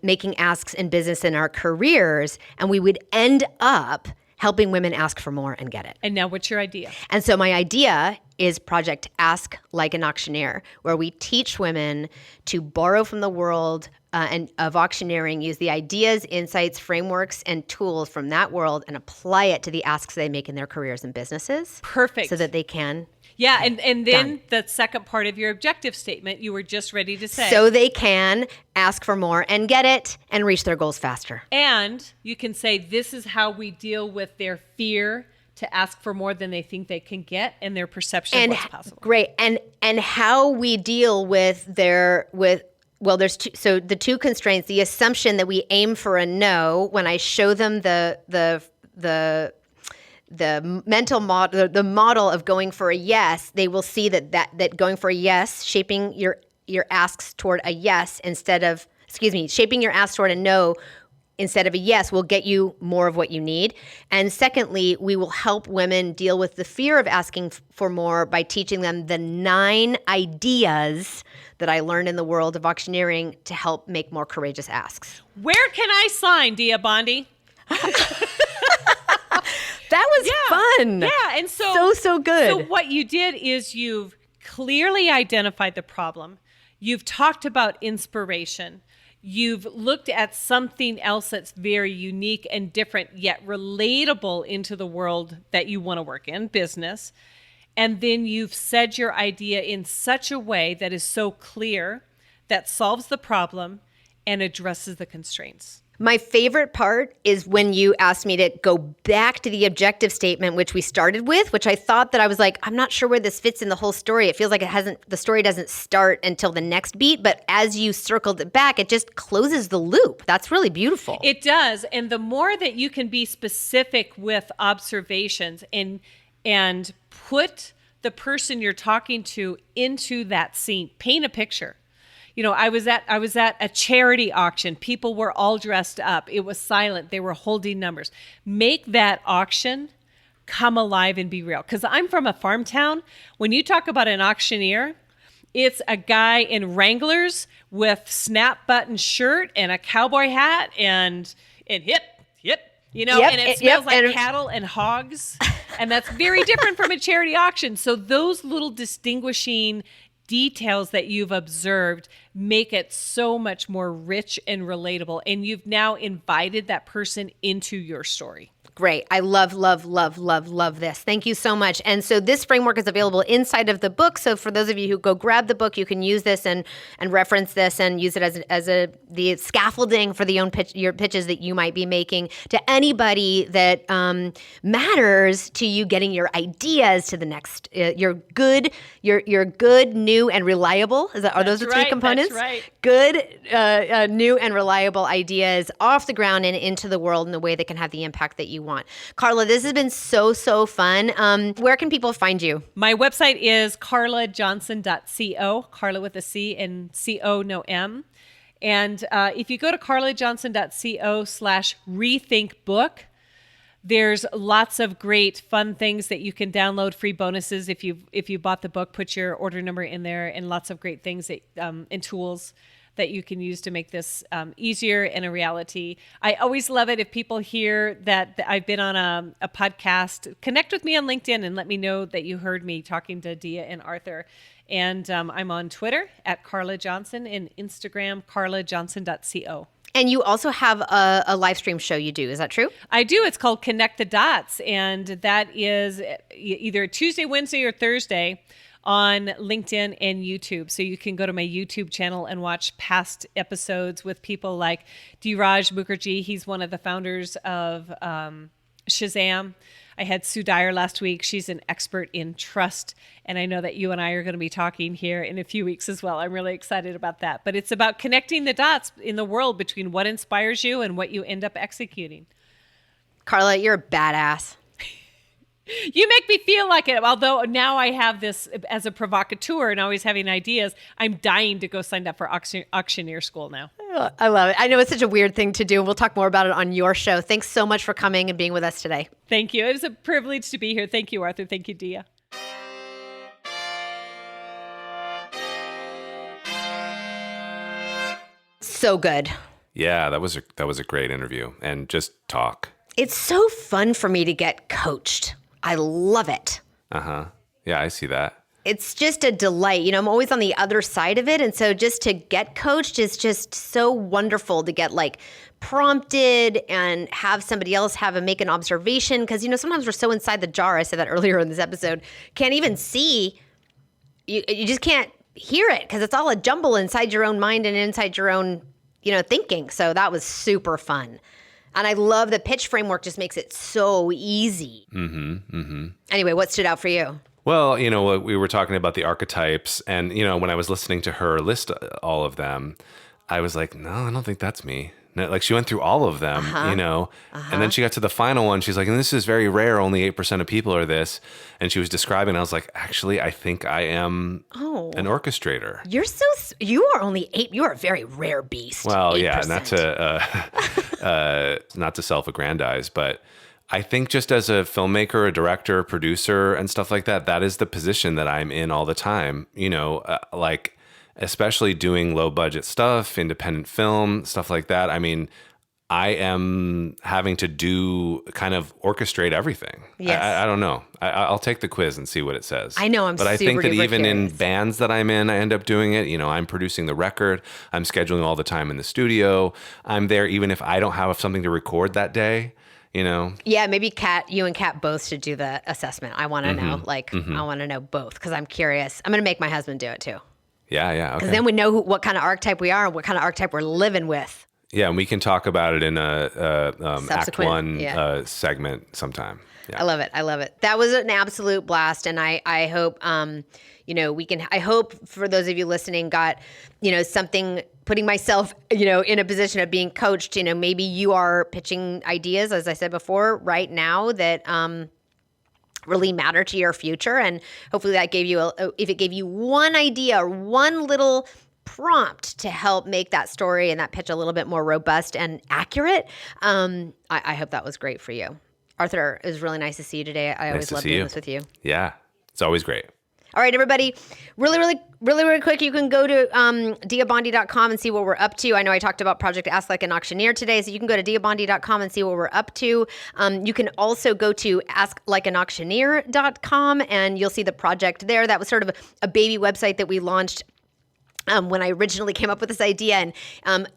making asks in business in our careers, and we would end up helping women ask for more and get it. And now what's your idea? And so my idea is Project Ask Like an Auctioneer, where we teach women to borrow from the world and of auctioneering, use the ideas, insights, frameworks, and tools from that world and apply it to the asks they make in their careers and businesses. Perfect. So that they can. Yeah, and then Done. the second part of your objective statement, you were just ready to say. So they can ask for more and get it and reach their goals faster. And you can say, this is how we deal with their fear to ask for more than they think they can get and their perception of what's possible. Great. And how we deal with there's two, so the two constraints, the assumption that we aim for a no, when I show them the mental model, the model of going for a yes, they will see that going for a yes, shaping your asks toward a yes shaping your ask toward a no instead of a yes will get you more of what you need. And secondly, we will help women deal with the fear of asking for more by teaching them the 9 ideas that I learned in the world of auctioneering to help make more courageous asks. Where can I sign, Dia Bondi? That was fun. Yeah, and so good. So what you did is you've clearly identified the problem. You've talked about inspiration. You've looked at something else that's very unique and different, yet relatable into the world that you want to work in, business. And then you've said your idea in such a way that is so clear, that solves the problem and addresses the constraints. My favorite part is when you asked me to go back to the objective statement, which we started with, which I thought that I was like, I'm not sure where this fits in the whole story. It feels like the story doesn't start until the next beat, but as you circled it back, it just closes the loop. That's really beautiful. It does. And the more that you can be specific with observations and put the person you're talking to into that scene, paint a picture. You know, I was at a charity auction. People were all dressed up. It was silent. They were holding numbers. Make that auction come alive and be real. Because I'm from a farm town. When you talk about an auctioneer, it's a guy in Wranglers with snap button shirt and a cowboy hat and hip, you know, and it smells like cattle and hogs. And that's very different from a charity auction. So those little distinguishing details that you've observed make it so much more rich and relatable. And you've now invited that person into your story. Great. I love this. Thank you so much. And so this framework is available inside of the book. So for those of you who go grab the book, you can use this and reference this and use it as the scaffolding for your pitches that you might be making to anybody that matters to you getting your ideas to the next. You're good, new, and reliable. Are those the three components? That's right. Good, new, and reliable ideas off the ground and into the world in a way that can have the impact that you want. Carla, this has been so fun. Where can people find you? My website is carlajohnson.co, Carla with a C and C-O, no M. And if you go to carlajohnson.co/rethink book, there's lots of great fun things that you can download, free bonuses if you bought the book. Put your order number in there, and lots of great things that, and tools that you can use to make this easier and a reality. I always love it if people hear that I've been on a podcast. Connect with me on LinkedIn and let me know that you heard me talking to Dia and Arthur. And I'm on Twitter at Carla Johnson and Instagram, carlajohnson.co. And you also have a live stream show you do. Is that true? I do. It's called Connect the Dots. And that is either Tuesday, Wednesday, or Thursday on LinkedIn and YouTube. So you can go to my YouTube channel and watch past episodes with people like Dheeraj Mukherjee. He's one of the founders of Shazam. I had Sue Dyer last week. She's an expert in trust. And I know that you and I are going to be talking here in a few weeks as well. I'm really excited about that. But it's about connecting the dots in the world between what inspires you and what you end up executing. Carla, you're a badass. You make me feel like it. Although now I have this as a provocateur and always having ideas, I'm dying to go sign up for auctioneer school now. I love it. I know it's such a weird thing to do. We'll talk more about it on your show. Thanks so much for coming and being with us today. Thank you. It was a privilege to be here. Thank you, Arthur. Thank you, Dia. So good. Yeah, that was a great interview, and just talk. It's so fun for me to get coached. I love it. Uh-huh. Yeah, I see that. It's just a delight. You know, I'm always on the other side of it. And so just to get coached is just so wonderful to get like prompted and have somebody else make an observation. Because, you know, sometimes we're so inside the jar, I said that earlier in this episode, can't even see. You just can't hear it because it's all a jumble inside your own mind and inside your own, you know, thinking. So that was super fun. And I love the pitch framework just makes it so easy. Anyway, what stood out for you? Well, you know, we were talking about the archetypes, and, you know, when I was listening to her list all of them, I was like, no, I don't think that's me. No, like, she went through all of them, you know, and then she got to the final one. She's like, and this is very rare. Only 8% of people are this. And she was describing, I was like, actually, I think I am an orchestrator. You are only 8. You are a very rare beast. Well, 8%. Yeah, not to self-aggrandize, but I think just as a filmmaker, a director, producer, and stuff like that, that is the position that I'm in all the time. You know, like, especially doing low budget stuff, independent film, stuff like that. I mean, I am having to orchestrate everything. Yes. I don't know. I'll take the quiz and see what it says. I know. But I think that even curious. in bands that I'm in, I end up doing it. You know, I'm producing the record. I'm scheduling all the time in the studio. I'm there even if I don't have something to record that day. You know? Yeah, maybe you and Kat both should do the assessment. I want to know. I want to know both because I'm curious. I'm going to make my husband do it too. Yeah, okay. Because then we know what kind of archetype we are and what kind of archetype we're living with. Yeah, and we can talk about it in a Act 1 segment sometime. Yeah. I love it. That was an absolute blast, and I hope you know, I hope for those of you listening got, you know, something, putting myself, you know, in a position of being coached. You know, maybe you are pitching ideas, as I said before, right now that really matter to your future, and hopefully that gave you if it gave you one idea or one little prompt to help make that story and that pitch a little bit more robust and accurate. I hope that was great for you. Arthur, it was really nice to see you today. I always love doing this with you. Yeah, it's always great. All right, everybody, really quick, you can go to diabondi.com and see what we're up to. I know I talked about Project Ask Like an Auctioneer today, so you can go to diabondi.com and see what we're up to. You can also go to asklikeanauctioneer.com and you'll see the project there. That was sort of a baby website that we launched when I originally came up with this idea. And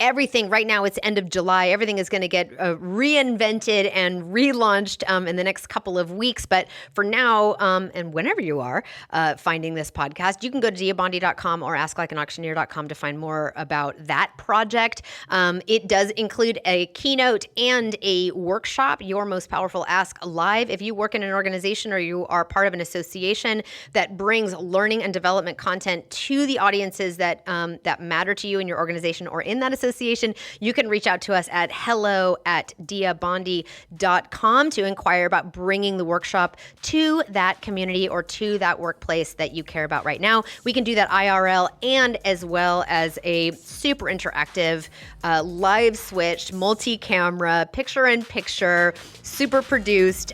everything right now, it's end of July. Everything is going to get reinvented and relaunched in the next couple of weeks. But for now, and whenever you are finding this podcast, you can go to diabondi.com or asklikeanauctioneer.com to find more about that project. It does include a keynote and a workshop, Your Most Powerful Ask Live. If you work in an organization or you are part of an association that brings learning and development content to the audiences that matter to you in your organization or in that association, you can reach out to us at hello@diabondi.com to inquire about bringing the workshop to that community or to that workplace that you care about right now. We can do that IRL and as well as a super interactive, live switched, multi-camera, picture-in-picture, super produced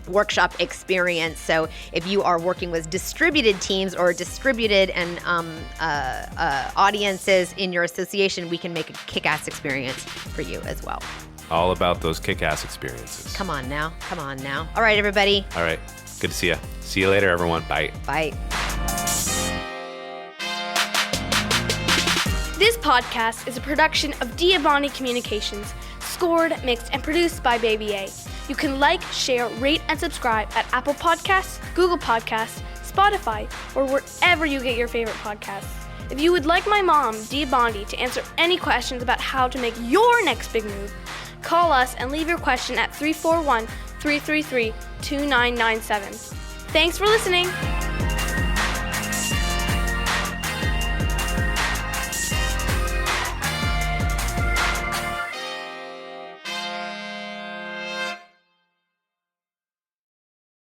workshop experience. So if you are working with distributed teams or distributed and audiences in your association, we can make a kick-ass experience for you as well. All about those kick-ass experiences. Come on now. All right, everybody. All right. Good to see you. See you later, everyone. Bye. Bye. This podcast is a production of Diabondi Communications, scored, mixed, and produced by Baby A. You can like, share, rate, and subscribe at Apple Podcasts, Google Podcasts, Spotify, or wherever you get your favorite podcasts. If you would like my mom, Diabondi, to answer any questions about how to make your next big move, call us and leave your question at 341-333-2997. Thanks for listening.